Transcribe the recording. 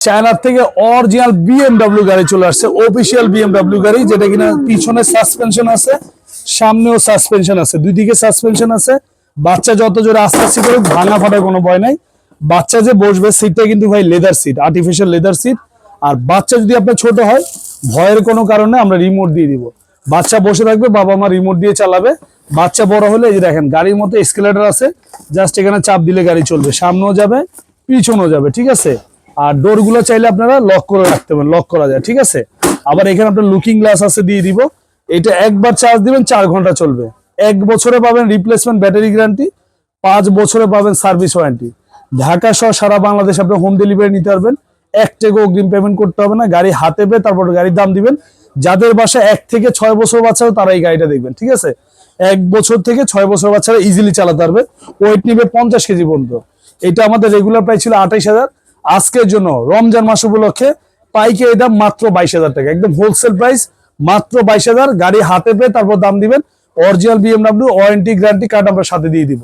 China থেকে original BMW গাড়ি চলে আসছে, অফিসিয়াল বিএমডব্লিউ গাড়ি, যেটা কিনা পিছনে সাসপেনশন আছে, সামনেও সাসপেনশন আছে, দুই দিকে সাসপেনশন আছে। বাচ্চা যত জোরে আস্তে আস্তে করে ভাঙা ফাটার কোনো ভয় নাই। বাচ্চা যে বসবে সিটটা কিন্তু ভাই leather seat, artificial leather seat. আর বাচ্চা যদি আপনার ছোট হয়, ভয়ের কোনো কারণে আমরা রিমোট দিয়ে দিব। বাচ্চা বসে থাকবে, বাবা মা রিমোট দিয়ে চালাবে। বাচ্চা বড় হলে এই যে দেখেন গাড়ির মতো এসকেলেটর আছে, জাস্ট এখানে চাপ দিলে গাড়ি চলবে, সামনেও যাবে পিছনেও যাবে, ঠিক আছে। আর ডোর গুলো চাইলে আপনারা লক করে রাখতে পারেন, লক করা যায়, ঠিক আছে। আবার এখানে আপনার লুকিং গ্লাস আছে, দিয়ে দিব। এটা একবার চার্জ দিবেন 4 ঘন্টা চলবে। 1 বছরে পাবেন রিপ্লেসমেন্ট ব্যাটারি গ্যারান্টি, 5 বছরে পাবেন সার্ভিস ওয়ারেন্টি। ঢাকা সহ সারা বাংলাদেশ আপনি হোম ডেলিভারি নিতে পারবেন। 1 টাকা অগ্রিম পেমেন্ট করতে হবে না, গাড়ি হাতে পেয়ে তারপর গাড়ির দাম দিবেন। যাদের বাসায় 1 থেকে 6 বছর বাচ্চা তারা এই গাড়িটা দেখবেন, ঠিক আছে। 1 বছর থেকে 6 বছর বাচ্চারা ইজিলি চালাতে পারবে। ওয়েট নিবে 50 কেজি পর্যন্ত। এটা আমাদের রেগুলার প্রাইস ছিল 28,000। আজকের জন্য রমজান মাস উপলক্ষে পাইকারি দাম মাত্র 22,000 টাকা, একদম হোলসেল প্রাইস মাত্র 22,000। গাড়ি হাতে পেয়ে তারপর দাম দিবেন। Original BMW warranty guarantee card আমরা সাথে দিয়ে দিব।